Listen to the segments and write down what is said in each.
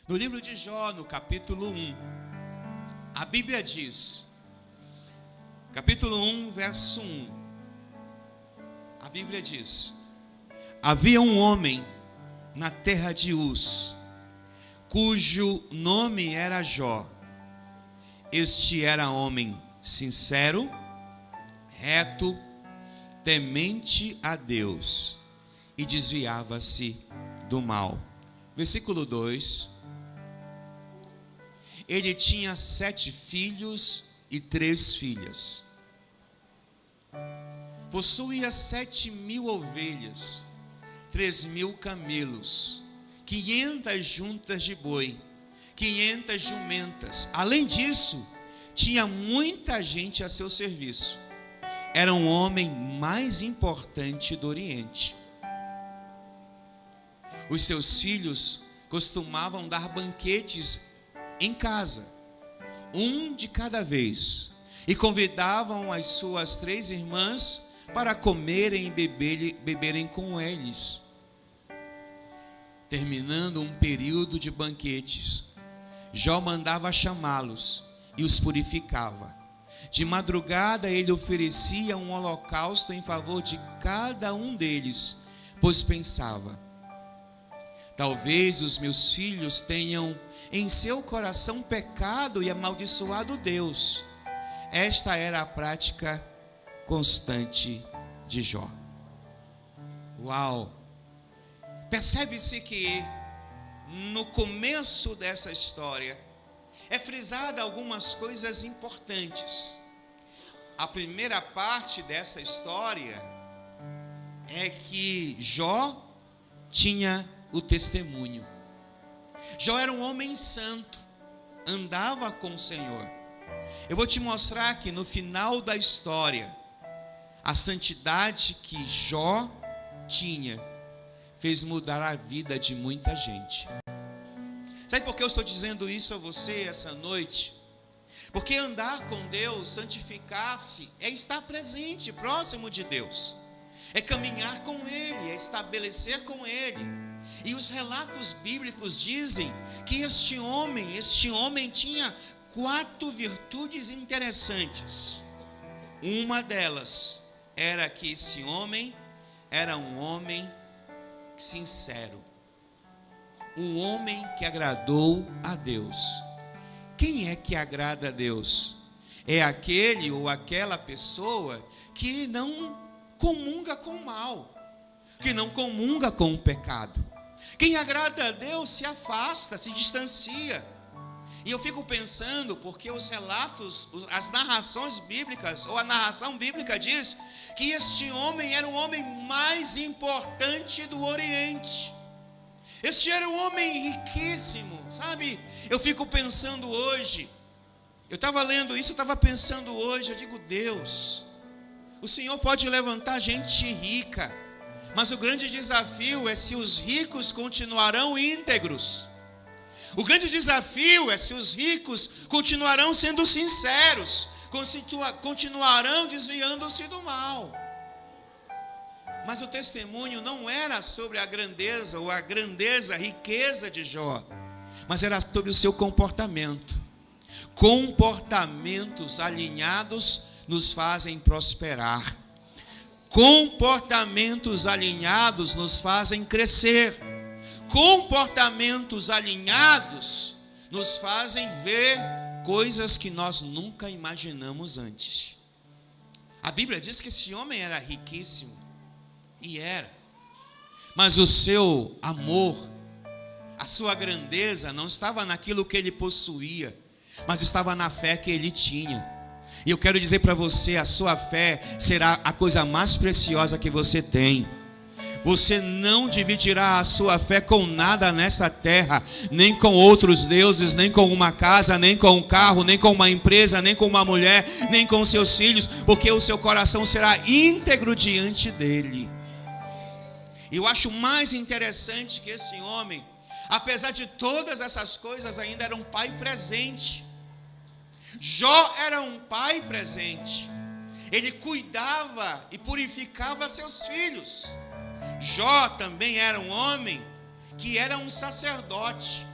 No livro de Jó, no capítulo 1, a Bíblia diz, capítulo 1, verso 1, a Bíblia diz: havia um homem na terra de Uz, cujo nome era Jó. Este era homem sincero, reto, temente a Deus, e desviava-se do mal. Versículo 2. Ele tinha 7 filhos e 3 filhas. Possuía 7.000 ovelhas, 3.000 camelos, 500 juntas de boi, 500 jumentas. Além disso, tinha muita gente a seu serviço. Era um homem mais importante do Oriente. Os seus filhos costumavam dar banquetes em casa, um de cada vez, e convidavam as suas 3 irmãs para comerem e beberem com eles. Terminando um período de banquetes, Jó mandava chamá-los e os purificava. De madrugada ele oferecia um holocausto em favor de cada um deles, pois pensava: talvez os meus filhos tenham em seu coração pecado e amaldiçoado Deus. Esta era a prática constante de Jó. Uau! Percebe-se que no começo dessa história é frisada algumas coisas importantes. A primeira parte dessa história é que Jó tinha o testemunho. Jó era um homem santo, andava com o Senhor. Eu vou te mostrar que no final da história, a santidade que Jó tinha fez mudar a vida de muita gente. Sabe por que eu estou dizendo isso a você essa noite? Porque andar com Deus, santificar-se, é estar presente, próximo de Deus. É caminhar com Ele, é estabelecer com Ele. E os relatos bíblicos dizem que este homem tinha 4 virtudes interessantes. Uma delas era que esse homem era um homem sincero, um homem que agradou a Deus. Quem é que agrada a Deus? É aquele ou aquela pessoa que não comunga com o mal, que não comunga com o pecado. Quem agrada a Deus se afasta, se distancia. E eu fico pensando, porque os relatos, as narrações bíblicas, ou a narração bíblica diz que este homem era o homem mais importante do Oriente. Este era um homem riquíssimo, sabe? Eu fico pensando hoje, eu estava lendo isso, eu estava pensando hoje, eu digo: Deus, o Senhor pode levantar gente rica, mas o grande desafio é se os ricos continuarão íntegros. O grande desafio é se os ricos continuarão sendo sinceros, continuarão desviando-se do mal. Mas o testemunho não era sobre a grandeza ou a riqueza de Jó, mas era sobre o seu comportamento. Comportamentos alinhados nos fazem prosperar. Comportamentos alinhados nos fazem crescer. Comportamentos alinhados nos fazem ver coisas que nós nunca imaginamos antes. A Bíblia diz que esse homem era riquíssimo, e era, mas o seu amor, a sua grandeza não estava naquilo que ele possuía, mas estava na fé que ele tinha. E eu quero dizer para você, a sua fé será a coisa mais preciosa que você tem. Você não dividirá a sua fé com nada nessa terra, nem com outros deuses, nem com uma casa, nem com um carro, nem com uma empresa, nem com uma mulher, nem com seus filhos, porque o seu coração será íntegro diante dele. Eu acho mais interessante que esse homem, apesar de todas essas coisas, ainda era um pai presente. Jó era um pai presente. Ele cuidava e purificava seus filhos. Jó também era um homem que era um sacerdote.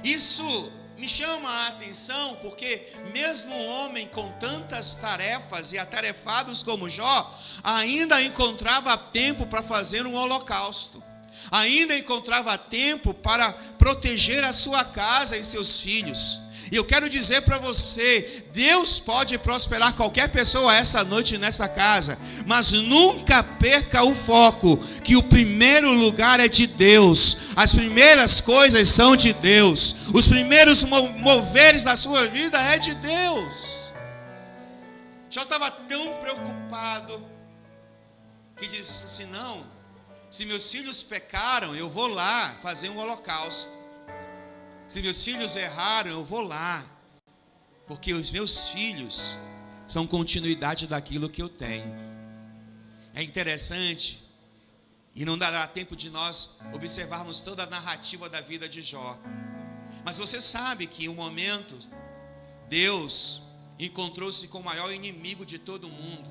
Isso me chama a atenção, porque mesmo um homem com tantas tarefas e atarefados como Jó, ainda encontrava tempo para fazer um holocausto, ainda encontrava tempo para proteger a sua casa e seus filhos. E eu quero dizer para você, Deus pode prosperar qualquer pessoa essa noite nessa casa, mas nunca perca o foco, que o primeiro lugar é de Deus, as primeiras coisas são de Deus, os primeiros moveres da sua vida é de Deus. Jó estava tão preocupado, que disse assim, não, se meus filhos pecaram, eu vou lá fazer um holocausto. Se meus filhos erraram, eu vou lá, porque os meus filhos são continuidade daquilo que eu tenho. É interessante, e não dará tempo de nós observarmos toda a narrativa da vida de Jó. Mas você sabe que em um momento, Deus encontrou-se com o maior inimigo de todo mundo.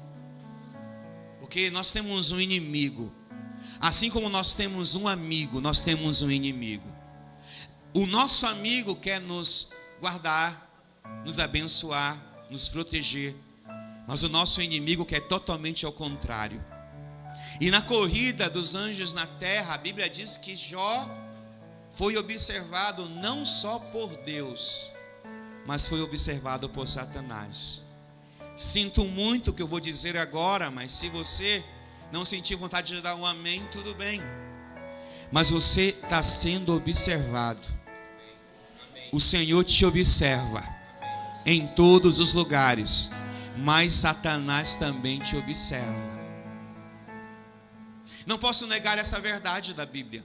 Porque nós temos um inimigo. Assim como nós temos um amigo, nós temos um inimigo. O nosso amigo quer nos guardar, nos abençoar, nos proteger. Mas o nosso inimigo quer totalmente ao contrário. E na corrida dos anjos na terra, a Bíblia diz que Jó foi observado não só por Deus, mas foi observado por Satanás. Sinto muito o que eu vou dizer agora, mas se você não sentir vontade de dar um amém, tudo bem. Mas você está sendo observado. O Senhor te observa em todos os lugares, mas Satanás também te observa. Não posso negar essa verdade da Bíblia.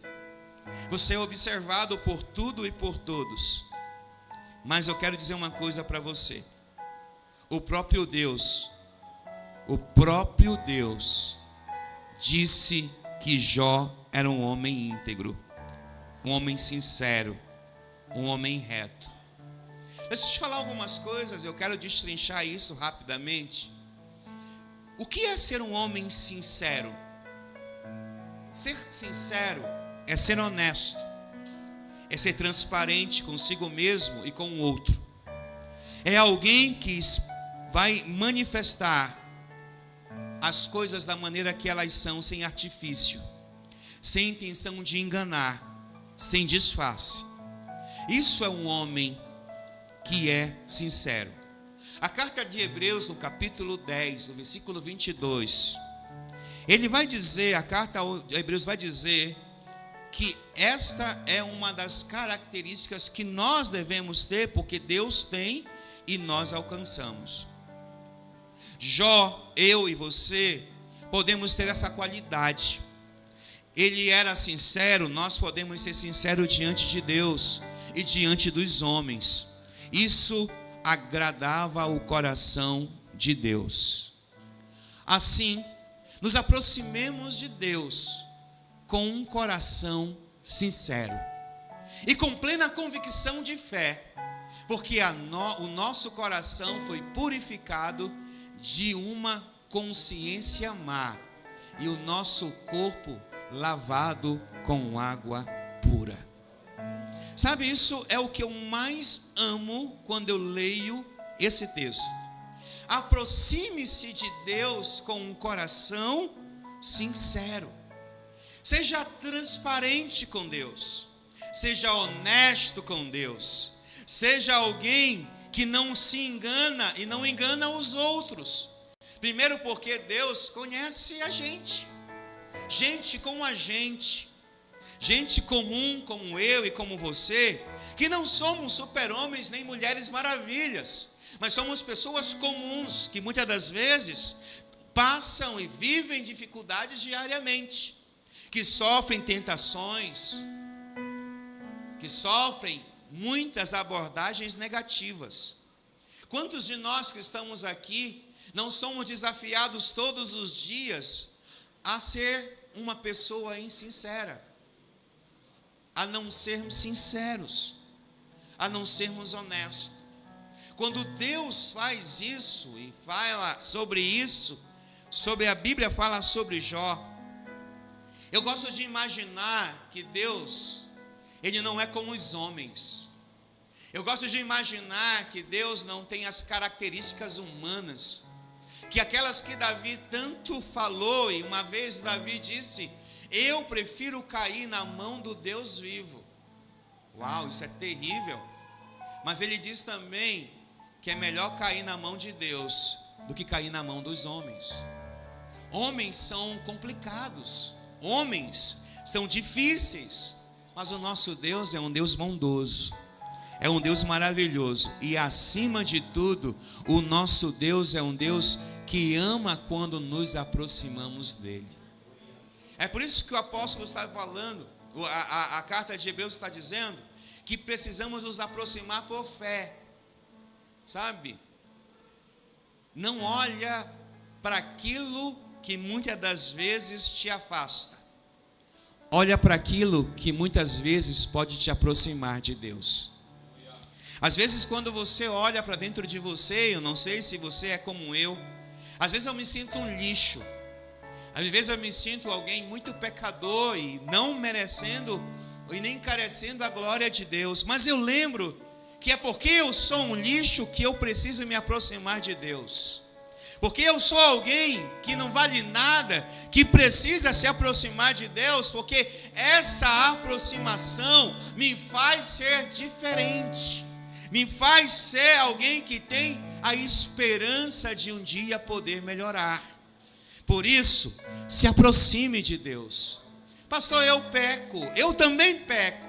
Você é observado por tudo e por todos. Mas eu quero dizer uma coisa para você. O próprio Deus disse que Jó era um homem íntegro, um homem sincero, um homem reto. Deixa eu te falar algumas coisas, eu quero destrinchar isso rapidamente. O que é ser um homem sincero? Ser sincero é ser honesto, é ser transparente consigo mesmo e com o outro. É alguém que vai manifestar as coisas da maneira que elas são, sem artifício, sem intenção de enganar, sem disfarce. Isso é um homem que é sincero. A carta de Hebreus, no capítulo 10, no versículo 22, ele vai dizer, a carta de Hebreus vai dizer que esta é uma das características que nós devemos ter, porque Deus tem e nós alcançamos. Jó, eu e você, podemos ter essa qualidade. Ele era sincero, nós podemos ser sinceros diante de Deus e diante dos homens. Isso agradava o coração de Deus. Assim, nos aproximemos de Deus com um coração sincero e com plena convicção de fé, porque o nosso coração foi purificado de uma consciência má e o nosso corpo lavado com água pura. Sabe, isso é o que eu mais amo quando eu leio esse texto. Aproxime-se de Deus com um coração sincero. Seja transparente com Deus. Seja honesto com Deus. Seja alguém que não se engana e não engana os outros. Primeiro porque Deus conhece a gente. Gente como a gente. Gente comum como eu e como você, que não somos super-homens nem mulheres maravilhas, mas somos pessoas comuns, que muitas das vezes passam e vivem dificuldades diariamente, que sofrem tentações, que sofrem muitas abordagens negativas. Quantos de nós que estamos aqui não somos desafiados todos os dias a ser uma pessoa insincera? A não sermos sinceros, a não sermos honestos. Quando Deus faz isso e fala sobre isso, sobre a Bíblia fala sobre Jó, eu gosto de imaginar que Deus, Ele não é como os homens. Eu gosto de imaginar que Deus não tem as características humanas, que aquelas que Davi tanto falou, e uma vez Davi disse: eu prefiro cair na mão do Deus vivo. Uau, isso é terrível. Mas ele diz também que é melhor cair na mão de Deus do que cair na mão dos homens. Homens são complicados, homens são difíceis, mas o nosso Deus é um Deus bondoso, é um Deus maravilhoso, e acima de tudo, o nosso Deus é um Deus que ama quando nos aproximamos dele. É por isso que o apóstolo está falando, a carta de Hebreus está dizendo que precisamos nos aproximar por fé, sabe? Não olha para aquilo que muitas das vezes te afasta, olha para aquilo que muitas vezes pode te aproximar de Deus. Às vezes quando você olha para dentro de você, eu não sei se você é como eu, às vezes eu me sinto um lixo, às vezes eu me sinto alguém muito pecador e não merecendo e nem carecendo a glória de Deus, mas eu lembro que é porque eu sou um lixo que eu preciso me aproximar de Deus, porque eu sou alguém que não vale nada, que precisa se aproximar de Deus, porque essa aproximação me faz ser diferente, me faz ser alguém que tem a esperança de um dia poder melhorar. Por isso, se aproxime de Deus. Pastor, eu peco, eu também peco.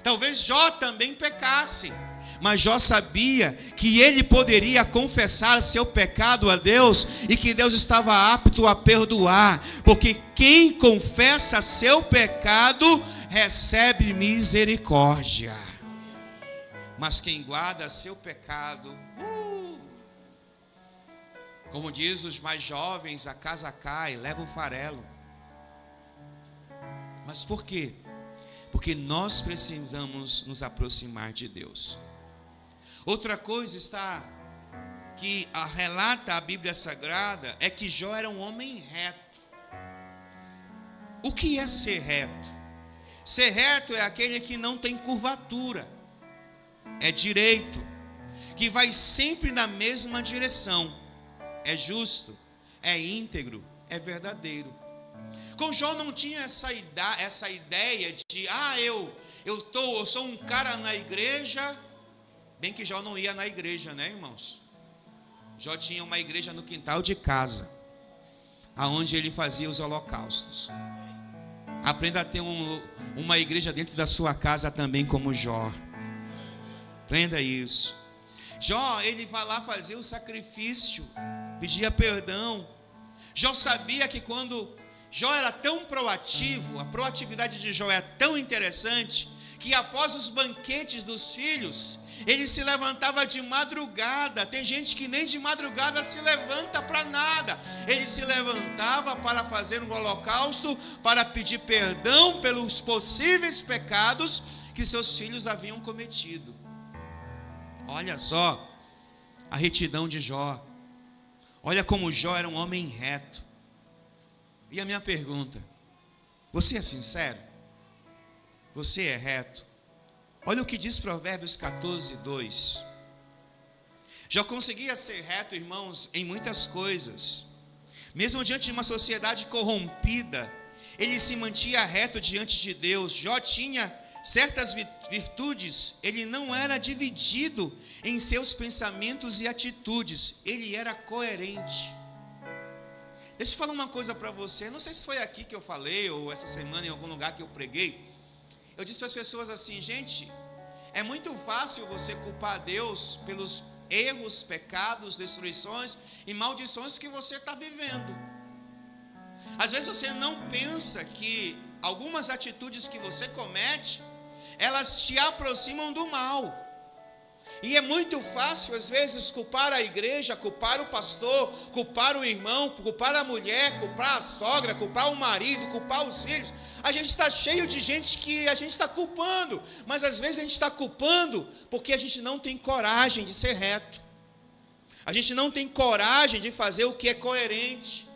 Talvez Jó também pecasse, mas Jó sabia que ele poderia confessar seu pecado a Deus e que Deus estava apto a perdoar, porque quem confessa seu pecado recebe misericórdia, mas quem guarda seu pecado, como diz os mais jovens, a casa cai, leva o farelo. Mas por quê? Porque nós precisamos nos aproximar de Deus. Outra coisa que relata a Bíblia Sagrada é que Jó era um homem reto. O que é ser reto? Ser reto é aquele que não tem curvatura, é direito, que vai sempre na mesma direção, é justo, é íntegro, é verdadeiro. Com Jó não tinha essa ideia de, eu sou um cara na igreja. Bem que Jó não ia na igreja, né, irmãos? Jó tinha uma igreja no quintal de casa, aonde ele fazia os holocaustos. Aprenda a ter uma igreja dentro da sua casa também, como Jó. Aprenda isso. Jó, ele vai lá fazer o sacrifício, pedia perdão. Jó sabia que quando Jó era tão proativo, a proatividade de Jó é tão interessante, que após os banquetes dos filhos, ele se levantava de madrugada. Tem gente que nem de madrugada se levanta para nada. Ele se levantava para fazer um holocausto, para pedir perdão pelos possíveis pecados que seus filhos haviam cometido. Olha só a retidão de Jó. Olha como Jó era um homem reto. E a minha pergunta: você é sincero? Você é reto? Olha o que diz Provérbios 14, 2. Jó conseguia ser reto, irmãos, em muitas coisas. Mesmo diante de uma sociedade corrompida, ele se mantinha reto diante de Deus. Jó tinha certas virtudes, ele não era dividido em seus pensamentos e atitudes, ele era coerente. Deixa eu falar uma coisa para você, não sei se foi aqui que eu falei, ou essa semana em algum lugar que eu preguei. Eu disse para as pessoas assim: gente, é muito fácil você culpar Deus pelos erros, pecados, destruições e maldições que você está vivendo. Às vezes você não pensa que algumas atitudes que você comete, elas te aproximam do mal. E é muito fácil, às vezes, culpar a igreja, culpar o pastor, culpar o irmão, culpar a mulher, culpar a sogra, culpar o marido, culpar os filhos. A gente está cheio de gente que a gente está culpando, mas às vezes a gente está culpando porque a gente não tem coragem de ser reto. A gente não tem coragem de fazer o que é coerente.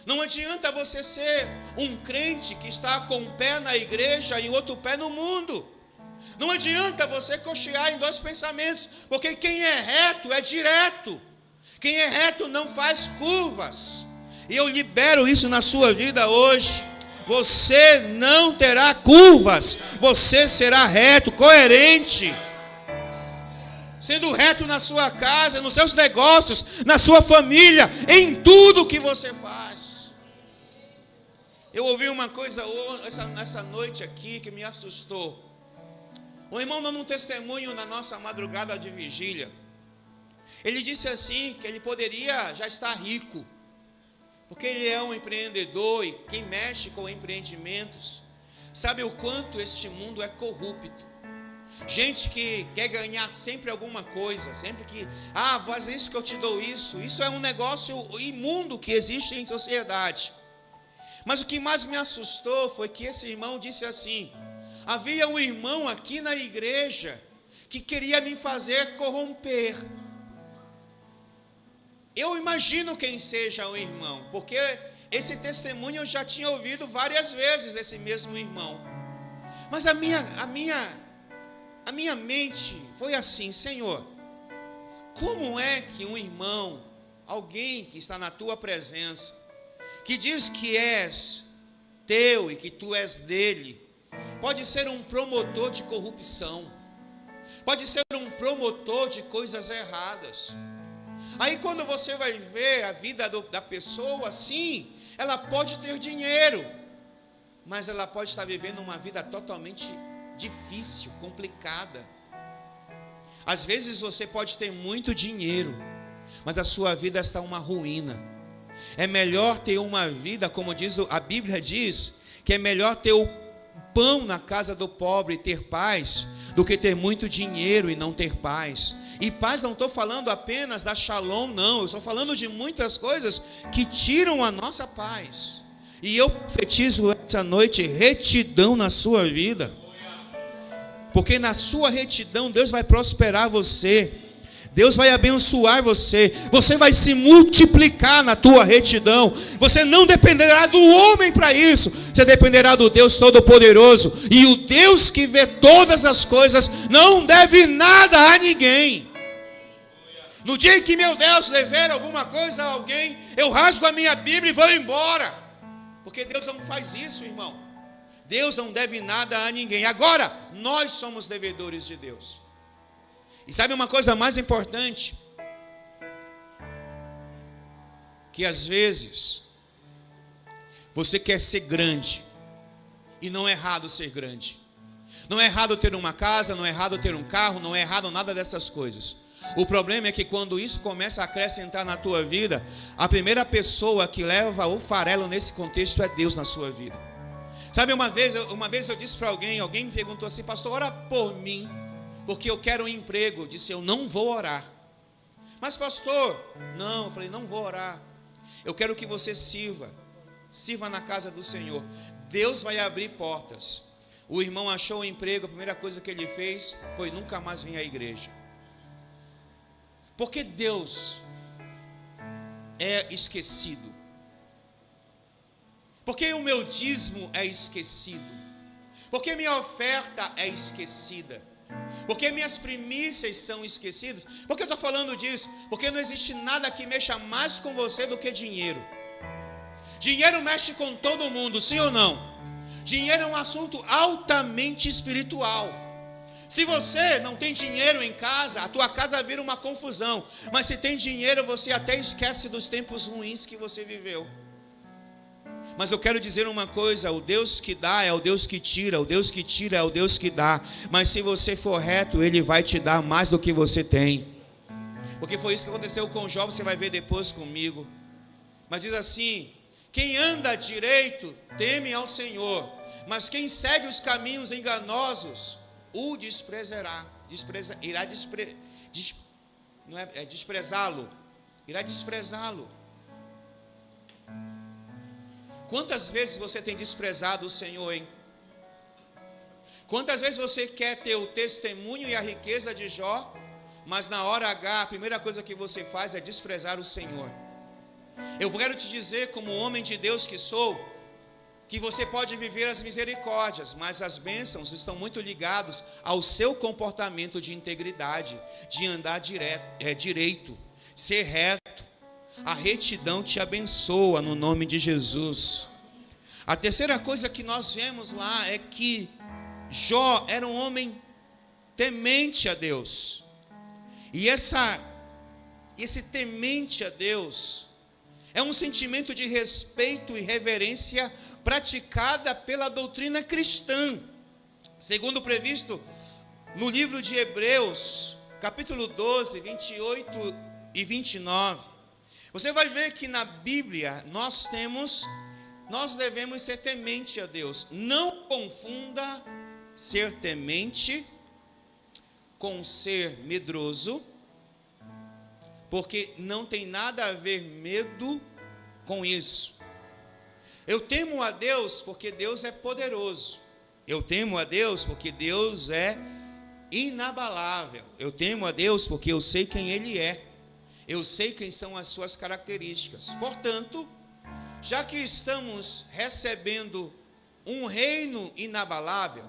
Não adianta você ser um crente que está com um pé na igreja e outro pé no mundo. Não adianta você cochear em dois pensamentos, porque quem é reto é direto. Quem é reto não faz curvas. E eu libero isso na sua vida hoje. Você não terá curvas. Você será reto, coerente. Sendo reto na sua casa, nos seus negócios, na sua família, em tudo que você faz. Eu ouvi uma coisa essa noite aqui que me assustou. O irmão dando um testemunho na nossa madrugada de vigília. Ele disse assim, que ele poderia já estar rico, porque ele é um empreendedor e quem mexe com empreendimentos sabe o quanto este mundo é corrupto. Gente que quer ganhar sempre alguma coisa, sempre que, faz isso que eu te dou isso. Isso é um negócio imundo que existe em sociedade. Mas o que mais me assustou foi que esse irmão disse assim: havia um irmão aqui na igreja que queria me fazer corromper. Eu imagino quem seja o irmão, porque esse testemunho eu já tinha ouvido várias vezes desse mesmo irmão. Mas a minha mente foi assim: Senhor, como é que um irmão, alguém que está na tua presença, que diz que és teu e que tu és dele, pode ser um promotor de corrupção, pode ser um promotor de coisas erradas? Aí quando você vai ver a vida da pessoa, sim, ela pode ter dinheiro, mas ela pode estar vivendo uma vida totalmente difícil, complicada. Às vezes você pode ter muito dinheiro, mas a sua vida está uma ruína. É melhor ter uma vida, como a Bíblia diz, que é melhor ter o pão na casa do pobre e ter paz, do que ter muito dinheiro e não ter paz. E paz não estou falando apenas da shalom, não. Eu estou falando de muitas coisas que tiram a nossa paz. E eu profetizo essa noite retidão na sua vida. Porque na sua retidão Deus vai prosperar você. Deus vai abençoar você. Você vai se multiplicar na tua retidão. Você não dependerá do homem para isso. Você dependerá do Deus Todo-Poderoso. E o Deus que vê todas as coisas não deve nada a ninguém. No dia em que meu Deus dever alguma coisa a alguém, eu rasgo a minha Bíblia e vou embora. Porque Deus não faz isso, irmão. Deus não deve nada a ninguém. Agora, nós somos devedores de Deus. E sabe uma coisa mais importante? Que às vezes você quer ser grande, e não é errado ser grande. Não é errado ter uma casa, não é errado ter um carro, não é errado nada dessas coisas. O problema é que quando isso começa a acrescentar na tua vida, a primeira pessoa que leva o farelo nesse contexto é Deus na sua vida. Sabe, uma vez eu disse para alguém me perguntou assim: pastor, ora por mim, porque eu quero um emprego. Eu disse: eu não vou orar. Mas pastor, não, eu falei: não vou orar. Eu quero que você sirva na casa do Senhor. Deus vai abrir portas. O irmão achou um emprego, a primeira coisa que ele fez foi nunca mais vir à igreja. Porque Deus é esquecido. Porque o meu dízimo é esquecido. Porque minha oferta é esquecida. Porque minhas primícias são esquecidas. Por que eu estou falando disso? Porque não existe nada que mexa mais com você do que dinheiro. Dinheiro mexe com todo mundo, sim ou não? Dinheiro é um assunto altamente espiritual. Se você não tem dinheiro em casa, a tua casa vira uma confusão. Mas se tem dinheiro, você até esquece dos tempos ruins que você viveu. Mas eu quero dizer uma coisa: o Deus que dá é o Deus que tira, o Deus que tira é o Deus que dá. Mas se você for reto, Ele vai te dar mais do que você tem. Porque foi isso que aconteceu com o jovem, você vai ver depois comigo. Mas diz assim: quem anda direito teme ao Senhor, mas quem segue os caminhos enganosos o desprezará. Irá desprezá-lo. Quantas vezes você tem desprezado o Senhor, hein? Quantas vezes você quer ter o testemunho e a riqueza de Jó, mas na hora H, a primeira coisa que você faz é desprezar o Senhor. Eu quero te dizer, como homem de Deus que sou, que você pode viver as misericórdias, mas as bênçãos estão muito ligadas ao seu comportamento de integridade, de andar direito, ser reto. A retidão te abençoa no nome de Jesus. A terceira coisa que nós vemos lá é que Jó era um homem temente a Deus. E esse temente a Deus é um sentimento de respeito e reverência praticada pela doutrina cristã, segundo previsto no livro de Hebreus, capítulo 12, 28 e 29. Você vai ver que na Bíblia nós devemos ser temente a Deus. Não confunda ser temente com ser medroso, porque não tem nada a ver medo com isso. Eu temo a Deus porque Deus é poderoso. Eu temo a Deus porque Deus é inabalável. Eu temo a Deus porque eu sei quem Ele é. Eu sei quem são as suas características. Portanto, já que estamos recebendo um reino inabalável,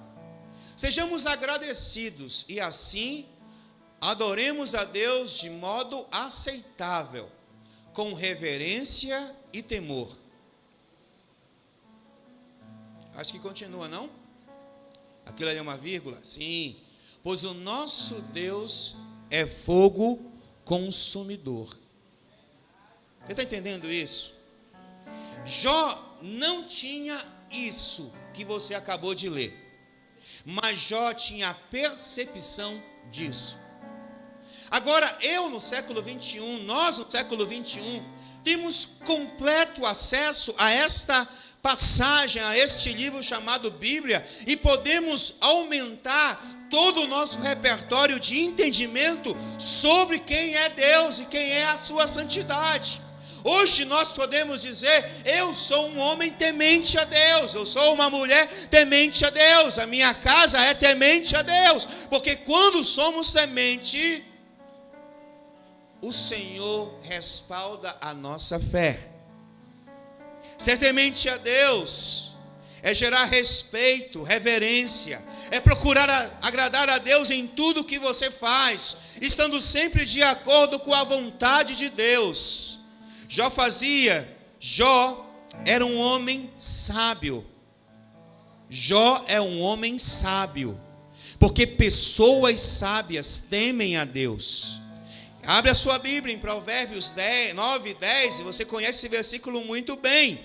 sejamos agradecidos e assim adoremos a Deus de modo aceitável, com reverência e temor. Acho que continua, não? Aquilo ali é uma vírgula? Sim. Pois o nosso Deus é fogo consumidor. Você está entendendo isso? Jó não tinha isso que você acabou de ler, mas Jó tinha a percepção disso. Agora, nós no século 21, temos completo acesso a esta passagem, a este livro chamado Bíblia, e podemos aumentar todo o nosso repertório de entendimento sobre quem é Deus e quem é a sua santidade. Hoje nós podemos dizer: eu sou um homem temente a Deus, eu sou uma mulher temente a Deus, a minha casa é temente a Deus, porque quando somos tementes, o Senhor respalda a nossa fé. Ser temente a Deus é gerar respeito, reverência, é procurar agradar a Deus em tudo que você faz, estando sempre de acordo com a vontade de Deus. Jó era um homem sábio. Jó é um homem sábio, porque pessoas sábias temem a Deus. Abre a sua Bíblia em Provérbios 9 e 10, e você conhece esse versículo muito bem.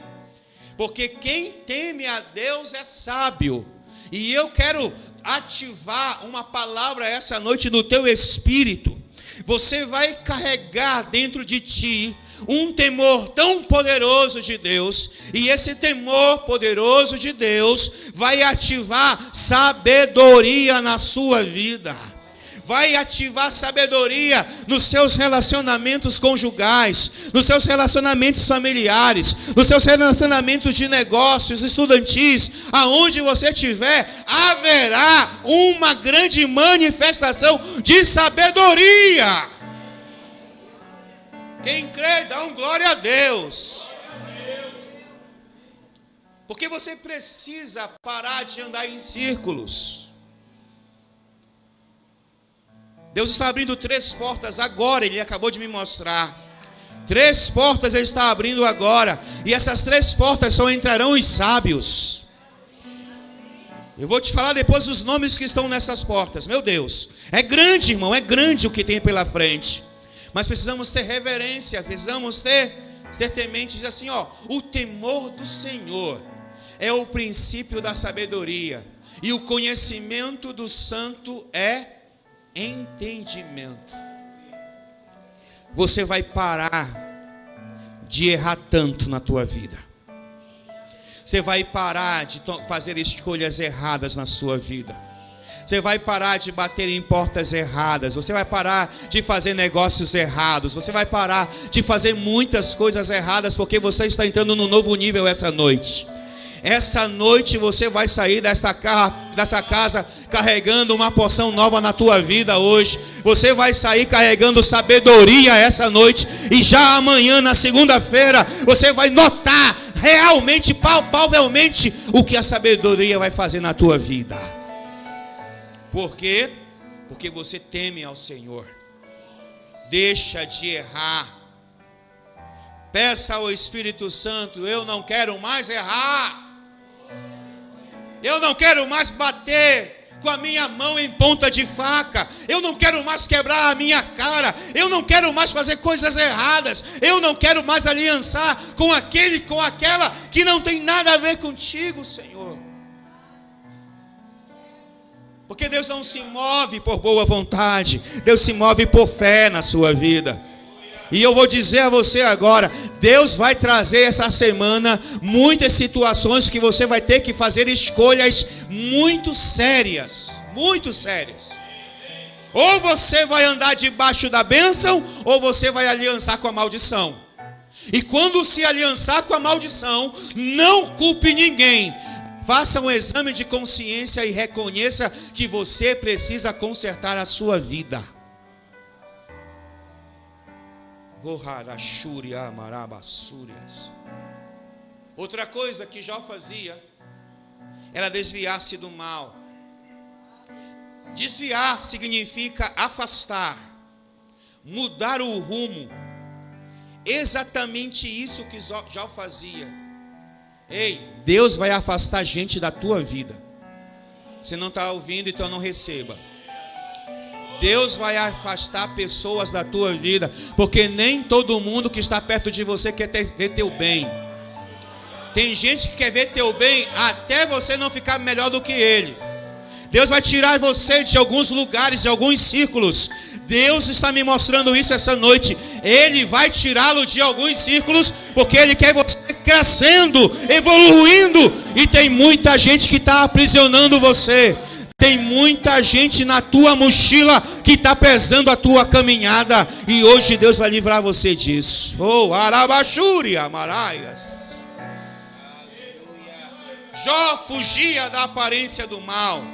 Porque quem teme a Deus é sábio. E eu quero ativar uma palavra essa noite no teu espírito. Você vai carregar dentro de ti um temor tão poderoso de Deus, e esse temor poderoso de Deus vai ativar sabedoria na sua vida. Vai ativar sabedoria nos seus relacionamentos conjugais, nos seus relacionamentos familiares, nos seus relacionamentos de negócios, estudantis, aonde você estiver, haverá uma grande manifestação de sabedoria. Quem crê, dá um glória a Deus. Porque você precisa parar de andar em círculos. Deus está abrindo 3 portas agora, Ele acabou de me mostrar. 3 portas Ele está abrindo agora, e essas 3 portas só entrarão os sábios. Eu vou te falar depois os nomes que estão nessas portas. Meu Deus, é grande, irmão, é grande o que tem pela frente. Mas precisamos ter reverência, precisamos ser tementes. Diz assim, o temor do Senhor é o princípio da sabedoria, e o conhecimento do santo é entendimento. Você vai parar de errar tanto na tua vida. Você vai parar de fazer escolhas erradas na sua vida. Você vai parar de bater em portas erradas. Você vai parar de fazer negócios errados. Você vai parar de fazer muitas coisas erradas, porque você está entrando num novo nível essa noite. Essa noite você vai sair dessa casa carregando uma porção nova na tua vida hoje. Você vai sair carregando sabedoria essa noite. E já amanhã, na segunda-feira, você vai notar realmente, palpavelmente, o que a sabedoria vai fazer na tua vida. Por quê? Porque você teme ao Senhor. Deixa de errar. Peça ao Espírito Santo: eu não quero mais errar. Eu não quero mais bater com a minha mão em ponta de faca. Eu não quero mais quebrar a minha cara. Eu não quero mais fazer coisas erradas. Eu não quero mais aliançar com aquele, com aquela que não tem nada a ver contigo, Senhor. Porque Deus não se move por boa vontade. Deus se move por fé na sua vida. E eu vou dizer a você agora: Deus vai trazer essa semana muitas situações que você vai ter que fazer escolhas muito sérias. Muito sérias. Ou você vai andar debaixo da bênção, ou você vai aliançar com a maldição. E quando se aliançar com a maldição, não culpe ninguém. Faça um exame de consciência e reconheça que você precisa consertar a sua vida. Outra coisa que Jó fazia era desviar-se do mal. Desviar significa afastar, mudar o rumo. Exatamente isso que Jó fazia. Ei, Deus vai afastar gente da tua vida. Você não está ouvindo, então não receba. Deus vai afastar pessoas da tua vida, porque nem todo mundo que está perto de você quer ver teu bem. Tem gente que quer ver teu bem até você não ficar melhor do que ele. Deus vai tirar você de alguns lugares, de alguns círculos. Deus está me mostrando isso essa noite. Ele vai tirá-lo de alguns círculos, porque Ele quer você crescendo, evoluindo. E tem muita gente que está aprisionando você. Tem muita gente na tua mochila que está pesando a tua caminhada. E hoje Deus vai livrar você disso. Oh, Arabachuri, Amaraias. Jó fugia da aparência do mal.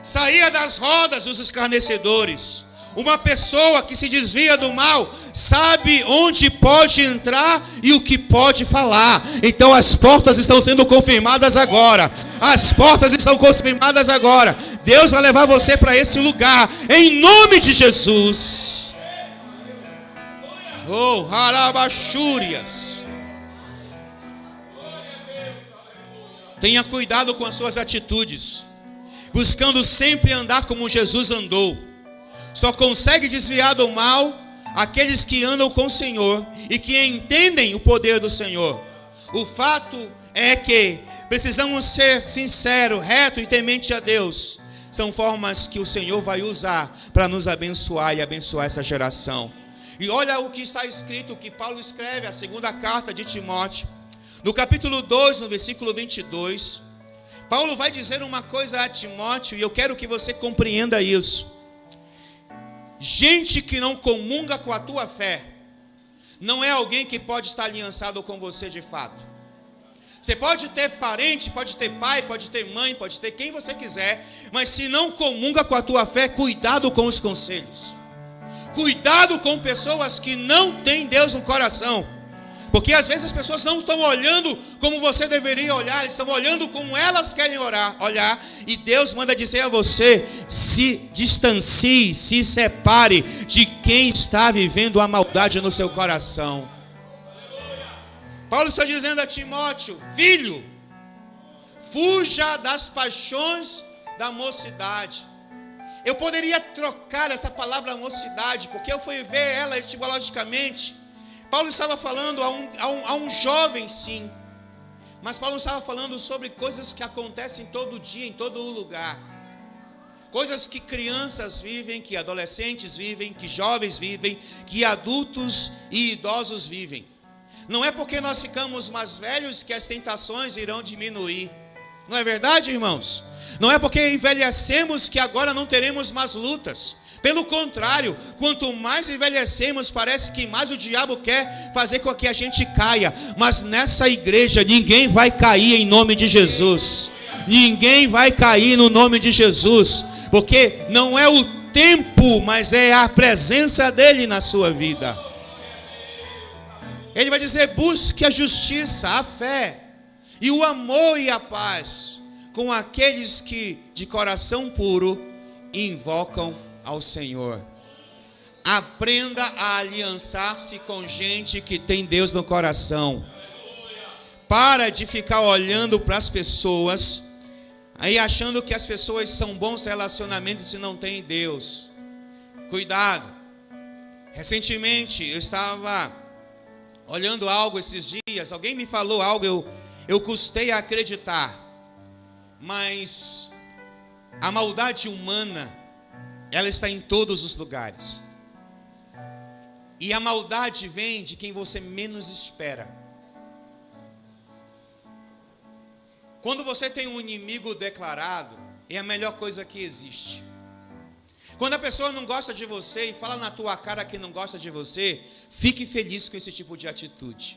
Saía das rodas dos escarnecedores. Uma pessoa que se desvia do mal sabe onde pode entrar e o que pode falar. Então as portas estão sendo confirmadas agora. As portas estão confirmadas agora. Deus vai levar você para esse lugar, em nome de Jesus. Oh, Harabachúrias. Tenha cuidado com as suas atitudes, buscando sempre andar como Jesus andou. Só consegue desviar do mal aqueles que andam com o Senhor e que entendem o poder do Senhor. O fato é que precisamos ser sinceros, reto e temente a Deus. São formas que o Senhor vai usar para nos abençoar e abençoar essa geração. E olha o que está escrito, o que Paulo escreve, a segunda carta de Timóteo. No capítulo 2, no versículo 22, Paulo vai dizer uma coisa a Timóteo, e eu quero que você compreenda isso. Gente que não comunga com a tua fé não é alguém que pode estar aliançado com você de fato. Você pode ter parente, pode ter pai, pode ter mãe, pode ter quem você quiser, mas se não comunga com a tua fé, cuidado com os conselhos. Cuidado com pessoas que não têm Deus no coração. Porque às vezes as pessoas não estão olhando como você deveria olhar, estão olhando como elas querem olhar. E Deus manda dizer a você: se distancie, se separe de quem está vivendo a maldade no seu coração. Paulo está dizendo a Timóteo: filho, fuja das paixões da mocidade. Eu poderia trocar essa palavra mocidade, porque eu fui ver ela etimologicamente. Paulo estava falando a um jovem, sim. Mas Paulo estava falando sobre coisas que acontecem todo dia, em todo lugar. Coisas que crianças vivem, que adolescentes vivem, que jovens vivem, que adultos e idosos vivem. Não é porque nós ficamos mais velhos que as tentações irão diminuir. Não é verdade, irmãos? Não é porque envelhecemos que agora não teremos mais lutas. Pelo contrário, quanto mais envelhecemos, parece que mais o diabo quer fazer com que a gente caia. Mas nessa igreja ninguém vai cair em nome de Jesus. Ninguém vai cair no nome de Jesus. Porque não é o tempo, mas é a presença dele na sua vida. Ele vai dizer: busque a justiça, a fé e o amor e a paz com aqueles que de coração puro invocam ao Senhor. Aprenda a aliançar-se com gente que tem Deus no coração. Para de ficar olhando para as pessoas aí achando que as pessoas são bons relacionamentos se não tem Deus. Cuidado. Recentemente eu estava olhando algo esses dias, alguém me falou algo, eu custei a acreditar. Mas a maldade humana, ela está em todos os lugares. E a maldade vem de quem você menos espera. Quando você tem um inimigo declarado, é a melhor coisa que existe. Quando a pessoa não gosta de você e fala na tua cara que não gosta de você, fique feliz com esse tipo de atitude.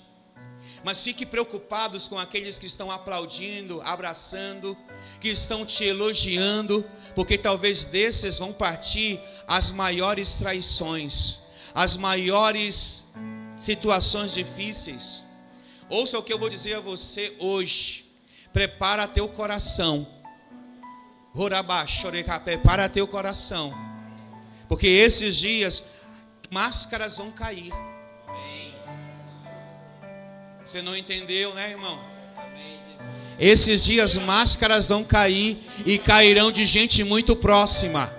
Mas fique preocupados com aqueles que estão aplaudindo, abraçando, que estão te elogiando, porque talvez desses vão partir as maiores traições, as maiores situações difíceis. Ouça o que eu vou dizer a você hoje. Prepara teu coração. Prepara teu coração. Porque esses dias, máscaras vão cair. Você não entendeu, né, irmão? Esses dias, máscaras vão cair e cairão de gente muito próxima.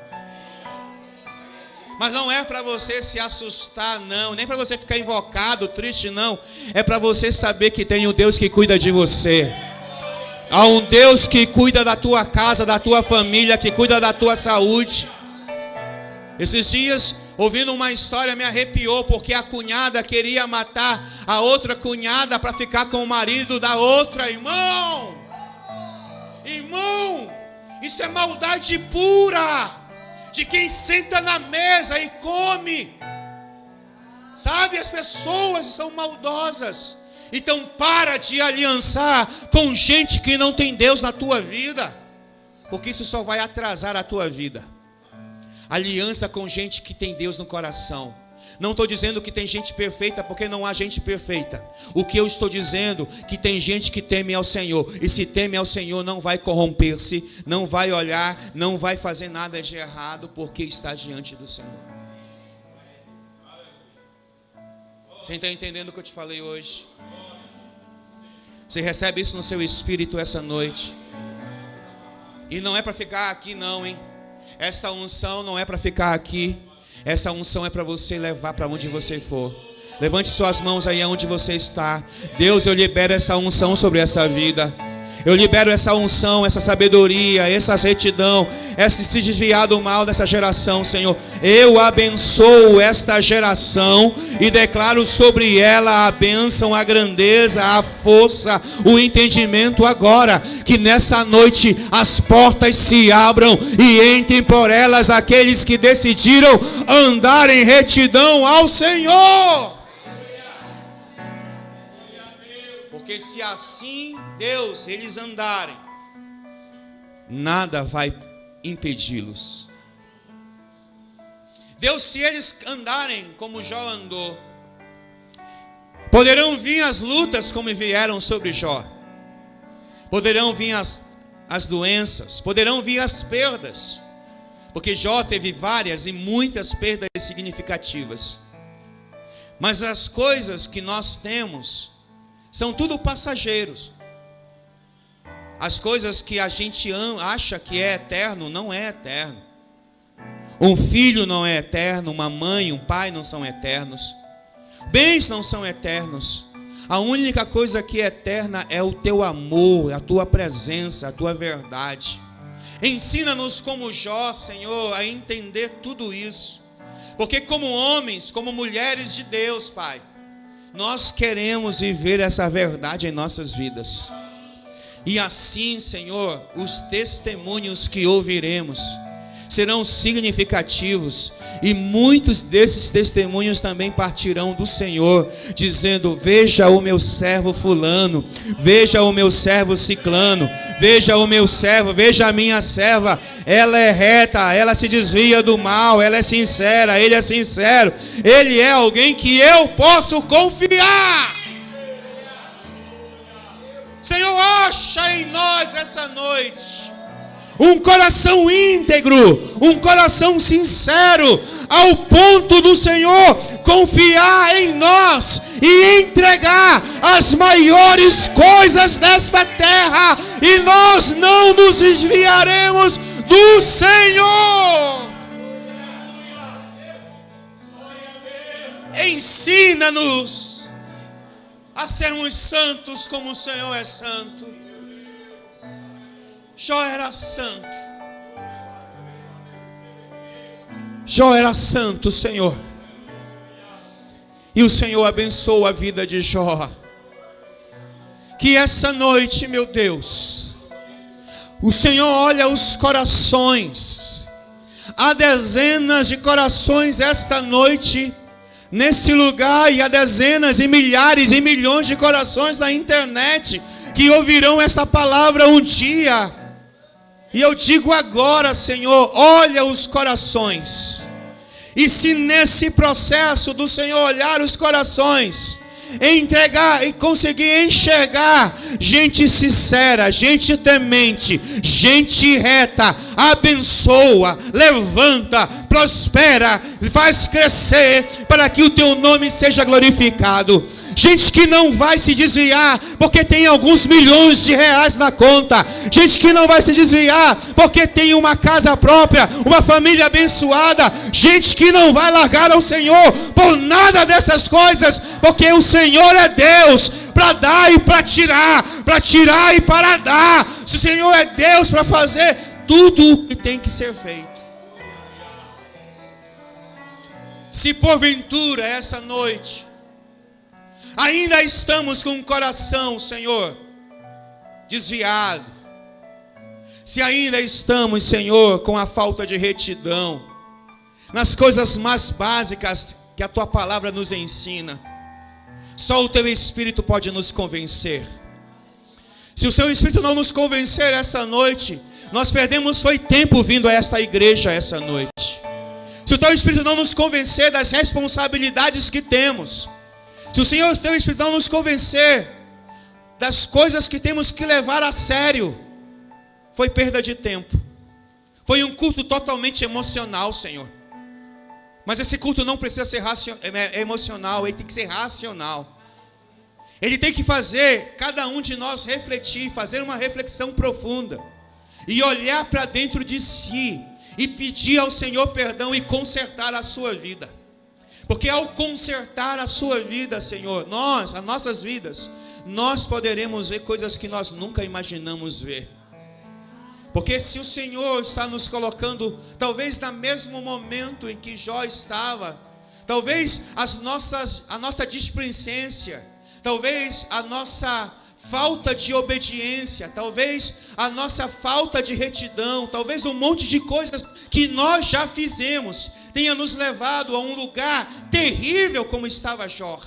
Mas não é para você se assustar, não. Nem para você ficar invocado, triste, não. É para você saber que tem um Deus que cuida de você. Há um Deus que cuida da tua casa, da tua família, que cuida da tua saúde. Esses dias, ouvindo uma história, me arrepiou, porque a cunhada queria matar a outra cunhada para ficar com o marido da outra. Irmão, isso é maldade pura, de quem senta na mesa e come. Sabe, as pessoas são maldosas. Então para de aliançar com gente que não tem Deus na tua vida, porque isso só vai atrasar a tua vida. Aliança com gente que tem Deus no coração. Não estou dizendo que tem gente perfeita, porque não há gente perfeita. O que eu estou dizendo é que tem gente que teme ao Senhor. E se teme ao Senhor, não vai corromper-se, não vai olhar, não vai fazer nada de errado, porque está diante do Senhor. Você está entendendo o que eu te falei hoje? Você recebe isso no seu espírito essa noite. E não é para ficar aqui não, hein? Essa unção não é para ficar aqui. Essa unção é para você levar para onde você for. Levante suas mãos aí onde você está. Deus, eu libero essa unção sobre essa vida. Eu libero essa unção, essa sabedoria, essa retidão, esse se desviar do mal dessa geração, Senhor. Eu abençoo esta geração e declaro sobre ela a bênção, a grandeza, a força, o entendimento agora. Que nessa noite as portas se abram e entrem por elas aqueles que decidiram andar em retidão ao Senhor. Porque se assim, Deus, eles andarem, nada vai impedi-los. Deus, se eles andarem como Jó andou, poderão vir as lutas como vieram sobre Jó. Poderão vir as doenças, poderão vir as perdas. Porque Jó teve várias e muitas perdas significativas. Mas as coisas que nós temos são tudo passageiros. As coisas que a gente acha que é eterno, não é eterno. Um filho não é eterno, uma mãe, um pai não são eternos. Bens não são eternos. A única coisa que é eterna é o teu amor, a tua presença, a tua verdade. Ensina-nos como Jó, Senhor, a entender tudo isso. Porque como homens, como mulheres de Deus, Pai, nós queremos viver essa verdade em nossas vidas. E assim, Senhor, os testemunhos que ouviremos serão significativos. E muitos desses testemunhos também partirão do Senhor, dizendo: veja o meu servo fulano, veja o meu servo ciclano, veja o meu servo, veja a minha serva. Ela é reta, ela se desvia do mal, ela é sincera, ele é sincero. Ele é alguém que eu posso confiar. Senhor, acha em nós essa noite um coração íntegro, um coração sincero, ao ponto do Senhor confiar em nós e entregar as maiores coisas desta terra, e nós não nos desviaremos do Senhor. Ensina-nos a sermos santos como o Senhor é santo. Jó era santo. Jó era santo, Senhor. E o Senhor abençoou a vida de Jó. Que essa noite, meu Deus, o Senhor olha os corações. Há dezenas de corações esta noite nesse lugar, e há dezenas e milhares e milhões de corações na internet que ouvirão essa palavra um dia. E eu digo agora, Senhor, olha os corações. E se nesse processo do Senhor olhar os corações, entregar e conseguir enxergar gente sincera, gente temente, gente reta, abençoa, levanta, prospera, faz crescer para que o teu nome seja glorificado. Gente que não vai se desviar porque tem alguns milhões de reais na conta. Gente que não vai se desviar porque tem uma casa própria, uma família abençoada. Gente que não vai largar ao Senhor por nada dessas coisas, porque o Senhor é Deus para dar e para tirar e para dar. Se o Senhor é Deus para fazer tudo o que tem que ser feito. Se porventura essa noite ainda estamos com o coração, Senhor, desviado, se ainda estamos, Senhor, com a falta de retidão nas coisas mais básicas que a Tua palavra nos ensina, só o Teu Espírito pode nos convencer. Se o Seu Espírito não nos convencer essa noite, nós perdemos foi tempo vindo a esta igreja essa noite. Se o Teu Espírito não nos convencer das responsabilidades que temos, se o Senhor, o Teu Espírito não nos convencer das coisas que temos que levar a sério, foi perda de tempo. Foi um culto totalmente emocional, Senhor. Mas esse culto não precisa ser emocional, ele tem que ser racional. Ele tem que fazer cada um de nós refletir, fazer uma reflexão profunda e olhar para dentro de si e pedir ao Senhor perdão e consertar a sua vida. Porque ao consertar a sua vida, Senhor, as nossas vidas, nós poderemos ver coisas que nós nunca imaginamos ver. Porque se o Senhor está nos colocando, talvez no mesmo momento em que Jó estava, talvez a nossa displicência, talvez a nossa falta de obediência, talvez a nossa falta de retidão, talvez um monte de coisas que nós já fizemos, tenha nos levado a um lugar terrível como estava Jó.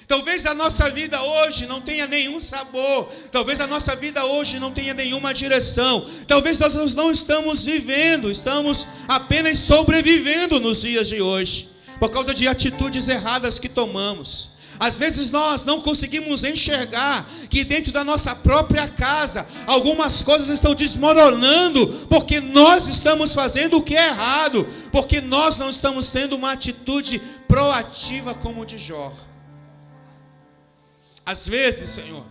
Talvez a nossa vida hoje não tenha nenhum sabor, talvez a nossa vida hoje não tenha nenhuma direção, talvez nós não estamos vivendo, estamos apenas sobrevivendo nos dias de hoje, por causa de atitudes erradas que tomamos. Às vezes nós não conseguimos enxergar que dentro da nossa própria casa algumas coisas estão desmoronando porque nós estamos fazendo o que é errado, porque nós não estamos tendo uma atitude proativa como o de Jó. Às vezes, Senhor,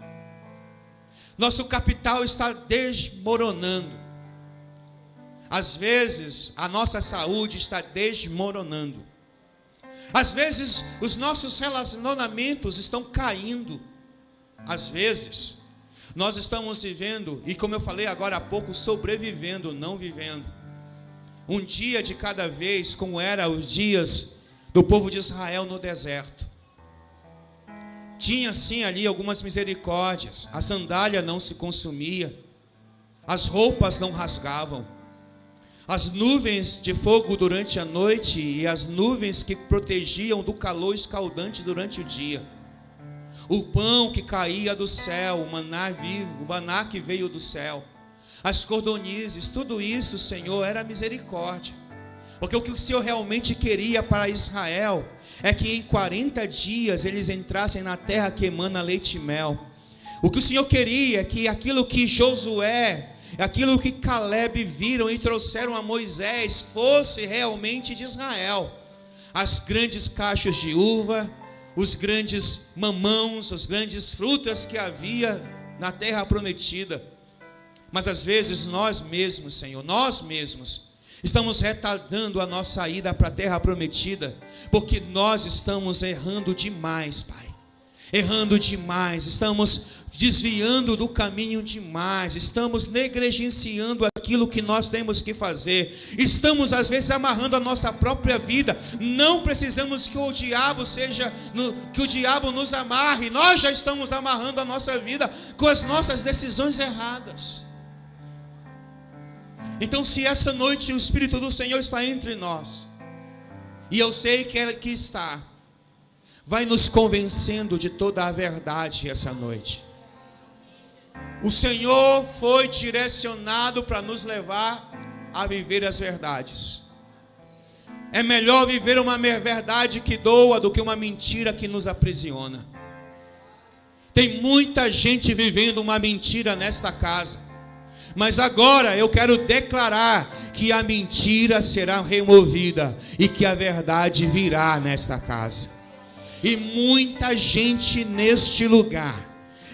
nosso capital está desmoronando. Às vezes a nossa saúde está desmoronando. Às vezes os nossos relacionamentos estão caindo. Às vezes nós estamos vivendo, e como eu falei agora há pouco, sobrevivendo, não vivendo. Um dia de cada vez, como eram os dias do povo de Israel no deserto. Tinha sim ali algumas misericórdias. A sandália não se consumia, as roupas não rasgavam, as nuvens de fogo durante a noite e as nuvens que protegiam do calor escaldante durante o dia, o pão que caía do céu, o maná vivo, o maná que veio do céu, as cordonizes, tudo isso, Senhor, era misericórdia. Porque o que o Senhor realmente queria para Israel é que em 40 dias eles entrassem na terra que emana leite e mel. O que o Senhor queria é que aquilo que Josué, aquilo que Caleb viram e trouxeram a Moisés, fosse realmente de Israel. As grandes cachos de uva, os grandes mamãos, as grandes frutas que havia na terra prometida. Mas às vezes nós mesmos, Senhor, nós mesmos, estamos retardando a nossa ida para a terra prometida, porque nós estamos errando demais, Pai. Errando demais, estamos desviando do caminho demais, estamos negligenciando aquilo que nós temos que fazer, estamos às vezes amarrando a nossa própria vida. Não precisamos que o diabo que o diabo nos amarre, nós já estamos amarrando a nossa vida com as nossas decisões erradas. Então, se essa noite o Espírito do Senhor está entre nós, e eu sei que Ele está, vai nos convencendo de toda a verdade essa noite. O Senhor foi direcionado para nos levar a viver as verdades. É melhor viver uma verdade que doa do que uma mentira que nos aprisiona. Tem muita gente vivendo uma mentira nesta casa, mas agora eu quero declarar que a mentira será removida e que a verdade virá nesta casa. E muita gente neste lugar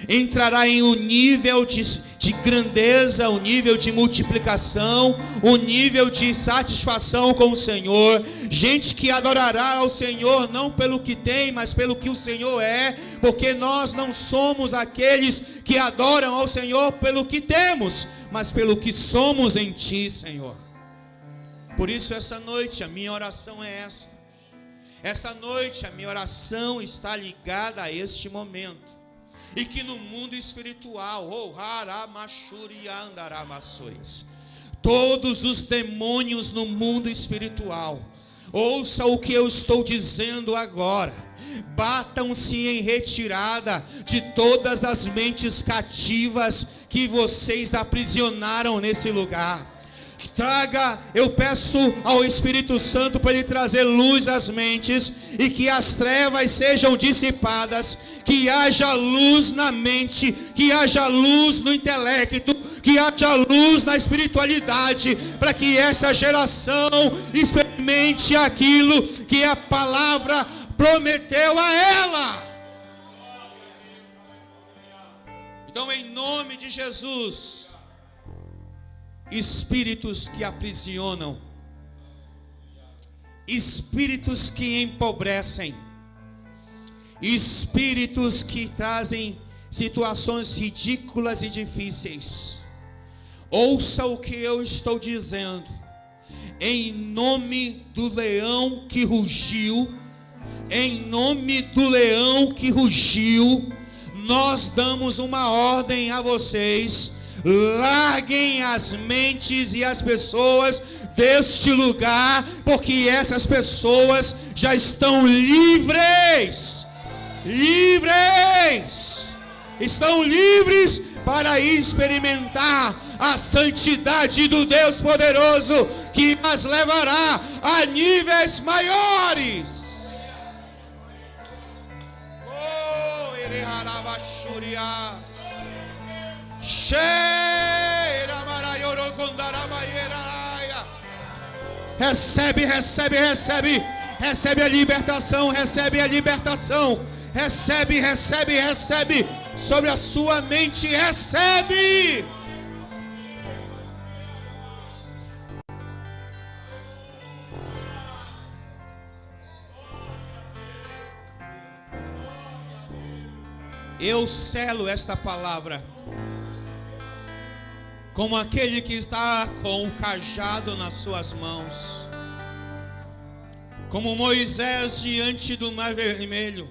entrará em um nível de grandeza, um nível de multiplicação, um nível de satisfação com o Senhor. Gente que adorará ao Senhor não pelo que tem, mas pelo que o Senhor é, porque nós não somos aqueles que adoram ao Senhor pelo que temos, mas pelo que somos em Ti, Senhor. Por isso essa noite a minha oração é essa. Essa noite a minha oração está ligada a este momento. E que no mundo espiritual, todos os demônios no mundo espiritual, ouça o que eu estou dizendo agora, batam-se em retirada de todas as mentes cativas que vocês aprisionaram nesse lugar. Eu peço ao Espírito Santo para Ele trazer luz às mentes e que as trevas sejam dissipadas, que haja luz na mente, que haja luz no intelecto, que haja luz na espiritualidade, para que essa geração experimente aquilo que a palavra prometeu a ela. Então, em nome de Jesus, espíritos que aprisionam, espíritos que empobrecem, espíritos que trazem situações ridículas e difíceis, ouça o que eu estou dizendo. Em nome do leão que rugiu, em nome do leão que rugiu, nós damos uma ordem a vocês: larguem as mentes e as pessoas deste lugar, porque essas pessoas já estão livres. Estão livres para experimentar a santidade do Deus poderoso, que as levará a níveis maiores. Recebe a libertação, recebe a libertação, recebe sobre a sua mente, recebe. Eu selo esta palavra como aquele que está com o cajado nas suas mãos, como Moisés diante do mar vermelho.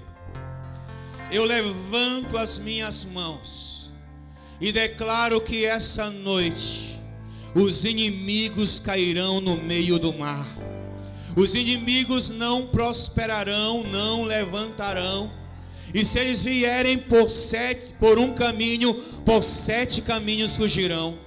Eu levanto as minhas mãos e declaro que essa noite os inimigos cairão no meio do mar. Os inimigos não prosperarão, não levantarão. E se eles vierem por um caminho, por 7 caminhos fugirão.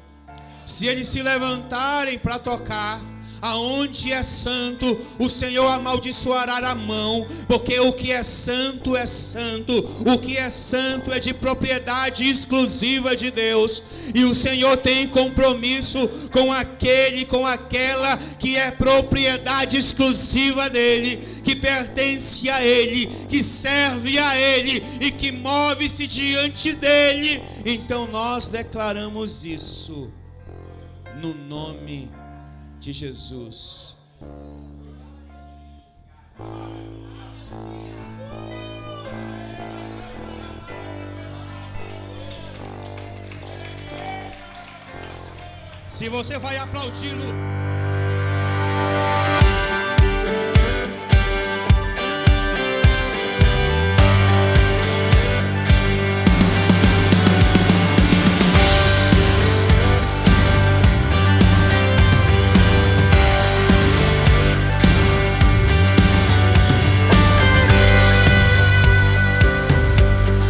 Se eles se levantarem para tocar, Aonde é santo, o Senhor amaldiçoará a mão, porque o que é santo é santo. O que é santo é de propriedade exclusiva de Deus. E o Senhor tem compromisso com aquele, com aquela que é propriedade exclusiva dele, que pertence a Ele, que serve a Ele e que move-se diante dEle. Então nós declaramos isso no nome de Jesus. Se você vai aplaudi-lo,